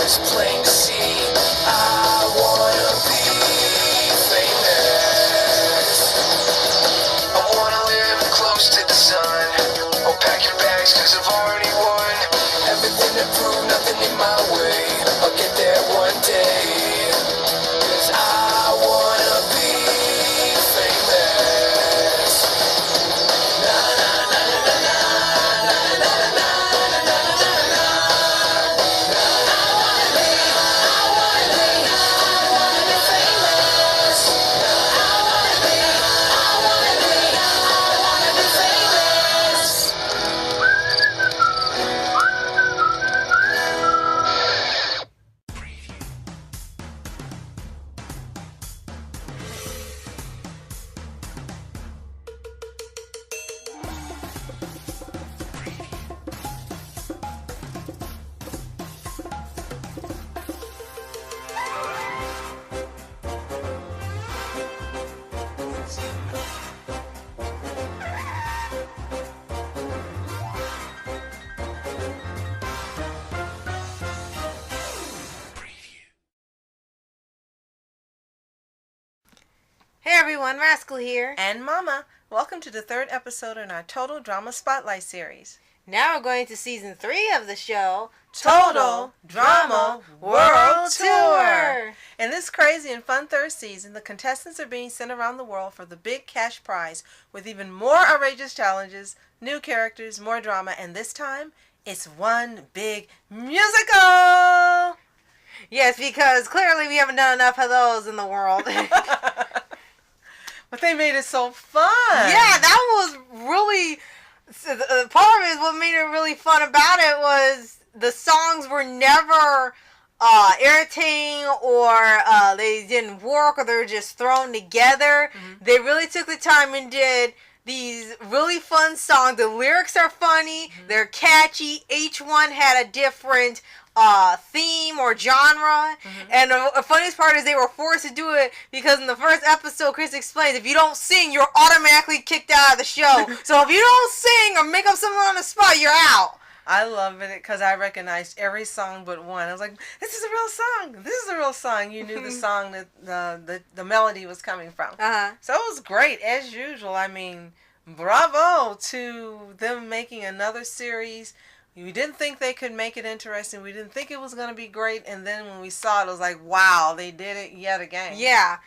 it's plain to see. I wanna be famous. I wanna live close to the sun. Oh, pack your bags, cause I've already won. Everything to prove, nothing in my way. I'll get there one day. Cause I wanna be famous. Na na na na na na na na na na na na na. I wanna be famous. I wanna be famous. Hey everyone, Rascal here. And Mama, welcome to the third episode in our Total Drama Spotlight series. Now we're going to season 3 of the show, Total Drama World Tour. In this crazy and fun third season, the contestants are being sent around the world for the big cash prize with even more outrageous challenges, new characters, more drama, and this time, it's one big musical! Yes, because clearly we haven't done enough of those in the world. But they made it so fun! Yeah, that was really... part of it, what made it really fun about it was the songs were never irritating or they didn't work or they were just thrown together. Mm-hmm. They really took the time and did these really fun songs. The lyrics are funny. Mm-hmm. They're catchy. Each one had a different theme or genre. Mm-hmm. And the funniest part is they were forced to do it because in the first episode, Chris explains, if you don't sing, you're automatically kicked out of the show. So if you don't sing or make up something on the spot, you're out. I love it because I recognized every song but one. I was like, this is a real song. This is a real song. You knew the song that the melody was coming from. Uh-huh. So it was great, as usual. I mean, bravo to them making another series. We didn't think they could make it interesting. We didn't think it was going to be great. And then when we saw it, it was like, wow, they did it yet again. Yeah.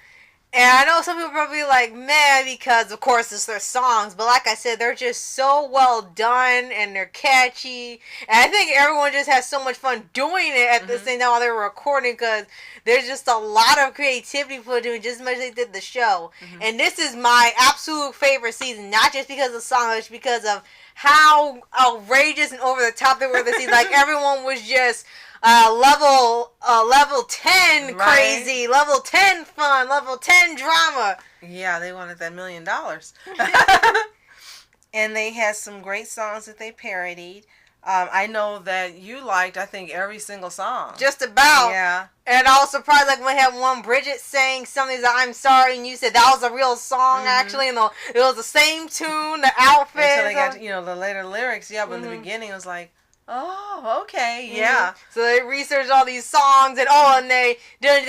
And I know some people are probably like, meh, because of course it's their songs. But like I said, they're just so well done and they're catchy. And I think everyone just has so much fun doing it at the same time while they were recording because there's just a lot of creativity for doing just as much as they did the show. Mm-hmm. And this is my absolute favorite season, not just because of the song, but because of how outrageous and over the top they were this season. Like everyone was just level 10 crazy, level 10 fun, level 10 drama. Yeah, they wanted that $1 million. And they had some great songs that they parodied. I know that you liked, I think, every single song. Just about. Yeah. And I was surprised, like, when we had one Bridget saying something that I'm sorry, and you said that was a real song, actually, and it was the same tune, the outfit. Until they got, the later lyrics, but in the beginning it was like, oh, okay, yeah. Mm-hmm. So they researched all these songs, and they did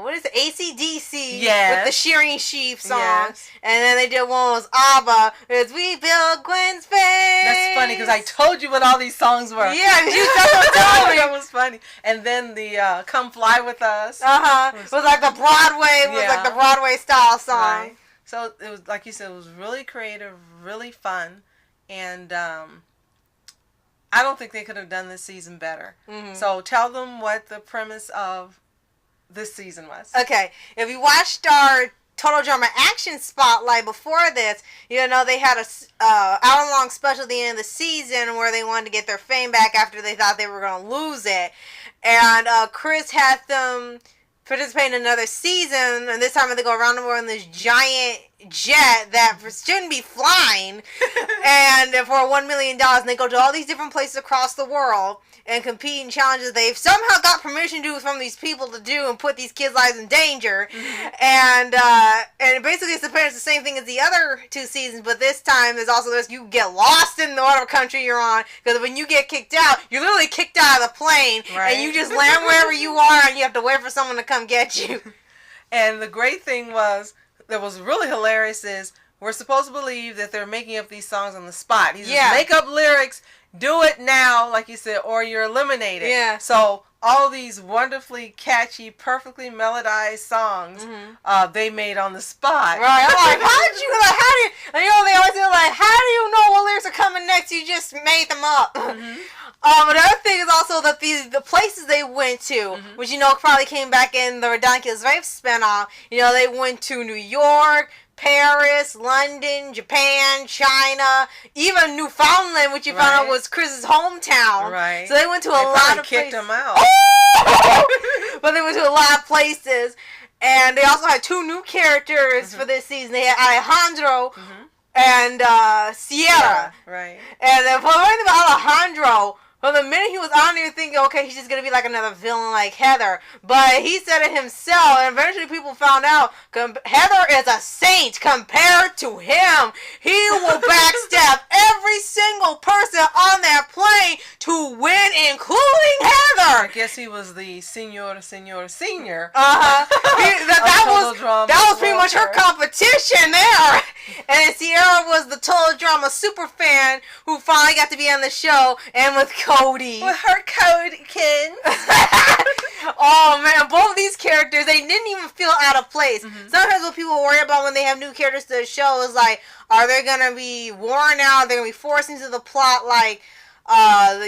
what is it, AC/DC with the Shearing Sheep song. Yes. And then they did one was ABBA, it's We Build Gwen's Face. That's funny, because I told you what all these songs were. Yeah, because you just told me. That was funny. And then the Come Fly With Us. It was like the Broadway style song. Right. So it was, like you said, it was really creative, really fun, and I don't think they could have done this season better. Mm-hmm. So tell them what the premise of this season was. Okay, if you watched our Total Drama Action Spotlight before this, they had a hour-long special at the end of the season where they wanted to get their fame back after they thought they were going to lose it. And Chris had them participate in another season, and this time they go around the world in this giant jet that shouldn't be flying, and for $1 million, and they go to all these different places across the world and compete in challenges they've somehow got permission to do from these people to do and put these kids' lives in danger. And basically it's the same thing as the other 2 seasons, but this time there's also this, you get lost in whatever country you're on, because when you get kicked out, you're literally kicked out of the plane, and you just land wherever you are, and you have to wait for someone to come get you. And the great thing that was really hilarious is we're supposed to believe that they're making up these songs on the spot. He says, make up lyrics, do it now, like you said, or you're eliminated. Yeah. So all these wonderfully catchy, perfectly melodized songs they made on the spot. Right. I'm like, they always say, like, how do you know what lyrics are coming next? You just made them up. Another thing is also that the places they went to, which, probably came back in the Ridiculous Rape spinoff, they went to New York, Paris, London, Japan, China, even Newfoundland, which you found out was Chris's hometown. Right. So they went to a lot of places. They kicked him out. Oh! But they went to a lot of places. And they also had 2 new characters for this season. They had Alejandro and Sierra. Right. And the funny thing about Alejandro, from the minute he was on there thinking, okay, he's just going to be like another villain like Heather. But he said it himself, and eventually people found out Heather is a saint compared to him. He will backstab every single person on that plane to win, including Heather. I guess he was the senior. That was pretty much her competition there. And Sierra was the Total Drama super fan who finally got to be on the show, and with Cody. With her Codykins. Oh man, both these characters, they didn't even feel out of place. Sometimes what people worry about when they have new characters to the show is like, are they going to be worn out? They're going to be forced into the plot like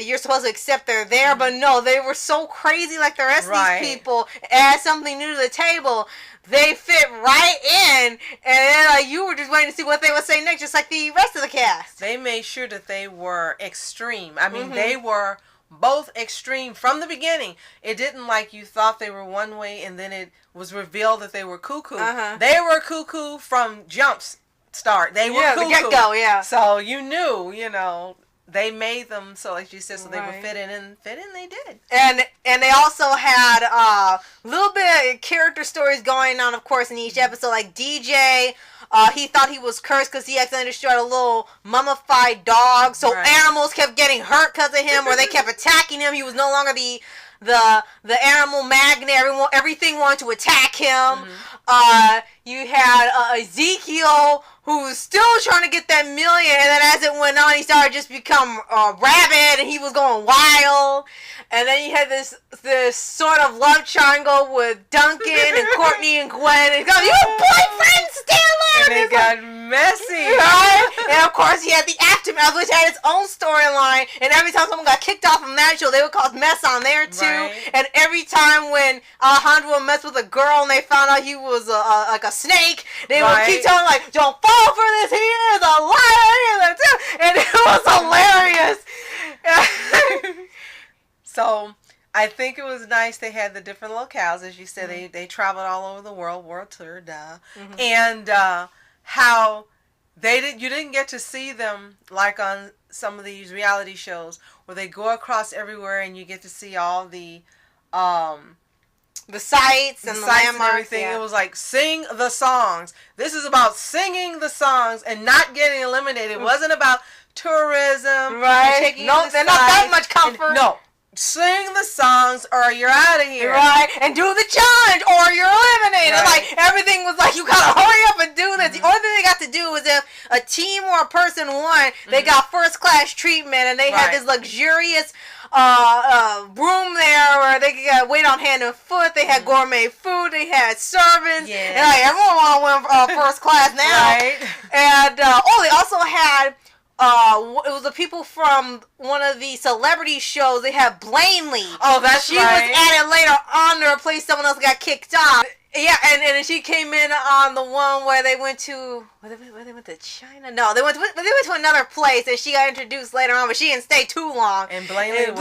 you're supposed to accept they're there, but no, they were so crazy like the rest of these people, add something new to the table. They fit right in, and then you were just waiting to see what they would say next, just like the rest of the cast. They made sure that they were extreme. I mean, they were both extreme from the beginning. It didn't like you thought they were one way, and then it was revealed that they were cuckoo. They were cuckoo from start. They were cuckoo. The get-go, yeah. So you knew, they made them so, like you said, so they would fit in, and they did. And they also had a little bit of character stories going on, of course, in each episode. Like DJ, he thought he was cursed because he accidentally destroyed a little mummified dog, so animals kept getting hurt because of him, or they kept attacking him. He was no longer the animal magnet. Everything wanted to attack him. You had Ezekiel, who's still trying to get that million, and then as it went on, he started just become rabid, and he was going wild. And then you had this sort of love triangle with Duncan and Courtney and Gwen, and you boyfriend Stanley! And it got messy. Right? And of course, he had the aftermath, which had its own storyline, and every time someone got kicked off from that show, they would cause mess on there too. And every time when Alejandro would mess with a girl and they found out he was like a snake, they would keep telling like, don't fall for this, he is a liar, and it was hilarious. So I think it was nice they had the different locales, as you said. They traveled all over the world tour, and how you didn't get to see them like on some of these reality shows where they go across everywhere and you get to see all the sights and the landmarks and everything. It was like, sing the songs. This is about singing the songs and not getting eliminated. It wasn't about tourism. Right. No, they're not that much comfort. No. Sing the songs or you're out of here. Right. And do the challenge or you're eliminated. Like, everything was like, you gotta hurry up and do this. The only thing they got to do was if a team or a person won, they got first class treatment, and they had this luxurious room there where they could wait on hand and foot. They had gourmet food. They had servants. And like, everyone want to win first class now. And they also had it was the people from one of the celebrity shows. They had Blaney. Oh, that's she was added later on to replace someone else who got kicked off. Yeah, and she came in on the one where they went to where they went to China. No, they went to another place, and she got introduced later on, but she didn't stay too long. And Blaney was fake.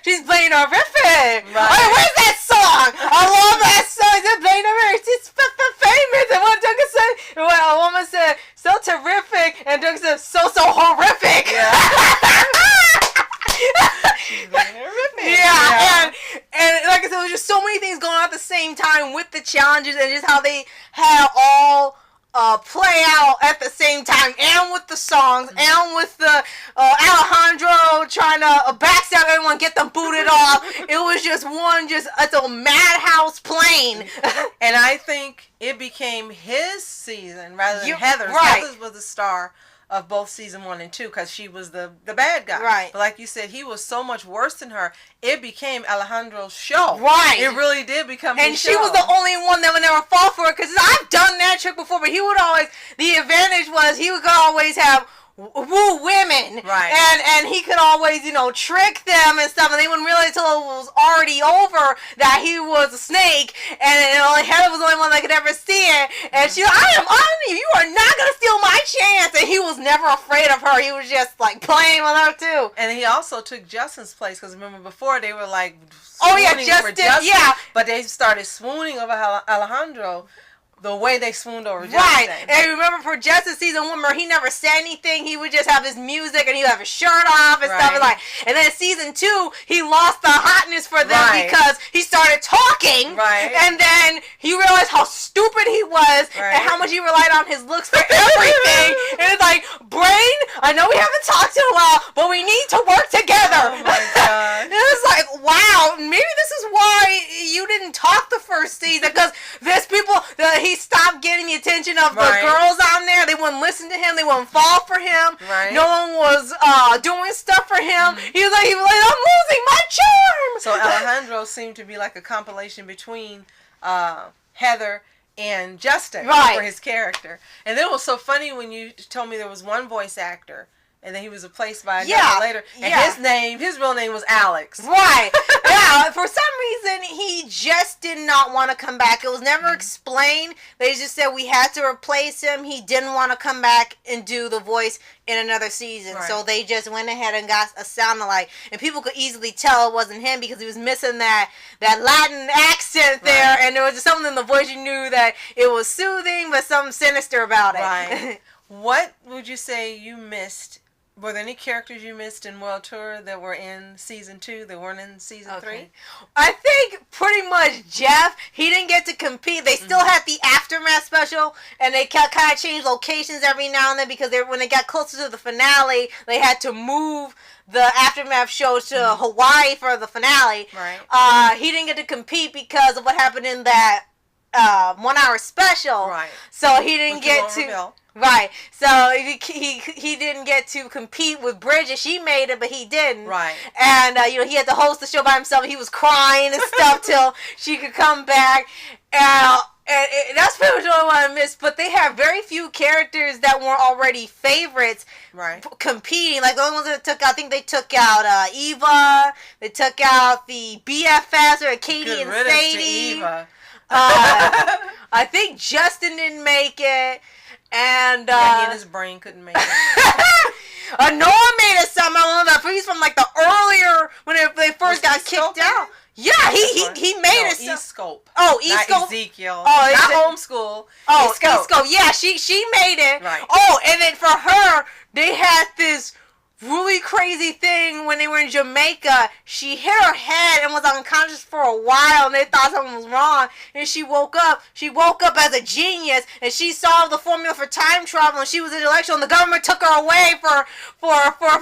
She's playing horrific. Right. Where's that song? I the challenges and just how they had all play out at the same time, and with the songs, and with the Alejandro trying to backstab everyone, get them booted off. It was just it's a madhouse playing. And I think it became his season rather than Heather's. Right. Heather's was the star of both season 1 and 2 because she was the bad guy. Right. But like you said, he was so much worse than her. It became Alejandro's show. Right. It really did become his show. And she was the only one that would never fall for it, because I've done that trick before, but he would always, the advantage was he would always have woo women, right? And he could always, trick them and stuff, and they wouldn't realize until it was already over that he was a snake, and only Heather was the only one that could ever see it. And she, I am on you. You are not gonna steal my chance. And he was never afraid of her. He was just like playing with her too. And he also took Justin's place, because remember before they were like, Justin, yeah, but they started swooning over Alejandro. The way they swooned over Justin. Right. And remember for Justin season 1 where he never said anything, he would just have his music and he would have his shirt off and stuff. And then season 2, he lost the hotness for them because he started talking. Right. And then he realized how stupid he was and how much he relied on his looks for everything. And it's like, Brain, I know we haven't talked in a while, but we need to work together. Oh my God. It was like, wow, maybe this is why you didn't talk the first season, because there's people that he stopped getting the attention of the girls on there. They wouldn't listen to him. They wouldn't fall for him. Right. No one was doing stuff for him. He was like, I'm losing my charm. So Alejandro seemed to be like a compilation between Heather and Justin for his character. And then it was so funny when you told me there was one voice actor, and then he was replaced by another later. And his real name was Alex. Right. Yeah, for some reason, he just did not want to come back. It was never explained. They just said we had to replace him. He didn't want to come back and do the voice in another season. Right. So they just went ahead and got a sound-alike. And people could easily tell it wasn't him because he was missing that Latin accent there. And there was just something in the voice you knew that it was soothing, but something sinister about it. Right. What would you say you missed? Were there any characters you missed in World Tour that were in season 2 that weren't in season 3? I think pretty much Jeff, he didn't get to compete. They still had the Aftermath special, and they kind of changed locations every now and then because when they got closer to the finale, they had to move the Aftermath show to Hawaii for the finale. Right. He didn't get to compete because of what happened in that 1 hour special. Right. So he didn't get to... Right, so he didn't get to compete with Bridget. She made it, but he didn't. Right. And he had to host the show by himself. He was crying and stuff till she could come back. And that's pretty much all I missed. But they have very few characters that weren't already favorites competing. Like the only ones that took out, I think they took out Eva. They took out the BFFs, or Katie and Sadie. Eva. I think Justin didn't make it. And he and his brain couldn't make it. Noah made it somehow. He's from like the earlier when they first got kicked out. Yeah, he made it. E-Scope. Oh, E-Scope. Not Ezekiel. Oh, not Homeschool. Oh, E-Scope. Yeah, she made it. Right. Oh, and then for her, they had this really crazy thing when they were in Jamaica. She hit her head and was unconscious for a while, and they thought something was wrong. And she woke up. She woke up as a genius, and she solved the formula for time travel. And she was intellectual, and the government took her away for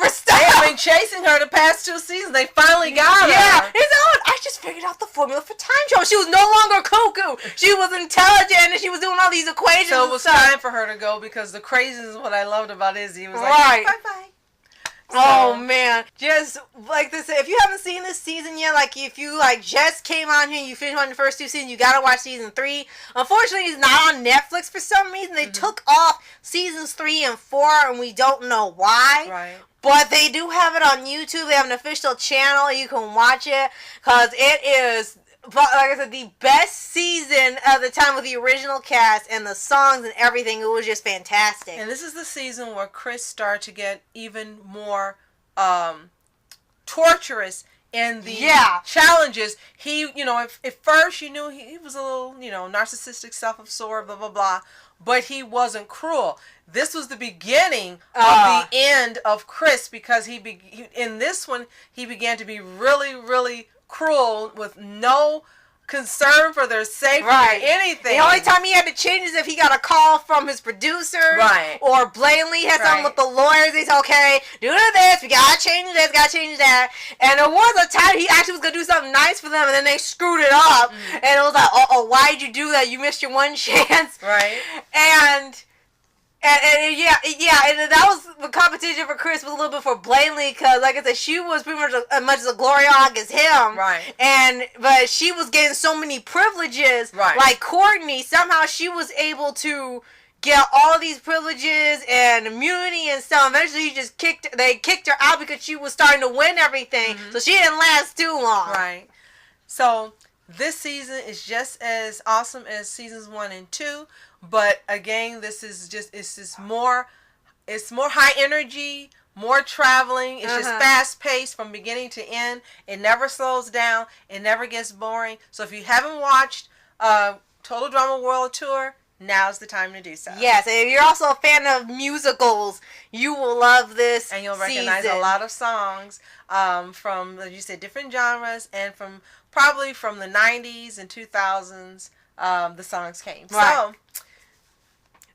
stuff. They have been chasing her the past 2 seasons. They finally got her. Yeah, I just figured out the formula for time travel. She was no longer cuckoo. She was intelligent, and she was doing all these equations. So it was and stuff. time for her to go because the craziness is what I loved about Izzy. It was like, bye-bye. So, oh man, just like this. If you haven't seen this season yet, like if you just came on here and you finished on the first 2 seasons, you gotta watch season 3. Unfortunately, it's not on Netflix for some reason. They took off seasons 3 and 4, and we don't know why. Right. But they do have it on YouTube. They have an official channel. You can watch it because it is, like I said, the best season of the time with the original cast and the songs and everything. It was just fantastic. And this is the season where Chris started to get even more torturous in the challenges. He, at first you knew he was a little, narcissistic, self-absorbed, blah, blah, blah. But he wasn't cruel. This was the beginning of the end of Chris because in this one, he began to be really, really cruel with no concerned for their safety or anything. The only time he had to change is if he got a call from his producer. Right. Or blatantly had something with the lawyers. He's okay, do this, we gotta change this, gotta change that. And there was a time he actually was gonna do something nice for them, and then they screwed it up. And it was like, why'd you do that? You missed your one chance. Right. And that was the competition for Chris was a little bit for blatantly, because like I said, she was pretty much as much as a glory hog as him, but she was getting so many privileges, like Courtney. Somehow she was able to get all these privileges and immunity and stuff. Eventually they kicked her out because she was starting to win everything, so she didn't last too long. Right. So this season is just as awesome as seasons 1 and 2. But again, it's more high energy, more traveling. It's just fast paced from beginning to end. It never slows down. It never gets boring. So if you haven't watched Total Drama World Tour, now's the time to do so. Yes, and if you're also a fan of musicals, you will love this and you'll recognize a lot of songs from, as you said, different genres, and probably from the 90s and 2000s, the songs came. Right.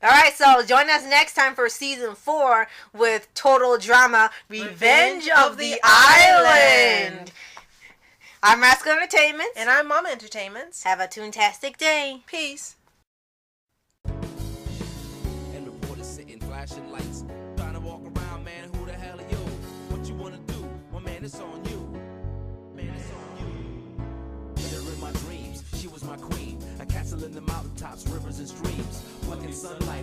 All right, so join us next time for season 4 with Total Drama Revenge of the Island. I'm Rascal Entertainment. And I'm Mama Entertainments. Have a toontastic day. Peace. And reporters sitting, flashing lights, trying to walk around, man, who the hell are you? What you want to do? Well, man, it's on you. Man, it's on you. With her in my dreams, she was my queen. A castle in the mountaintops, rivers and streams. Plucking sunlight.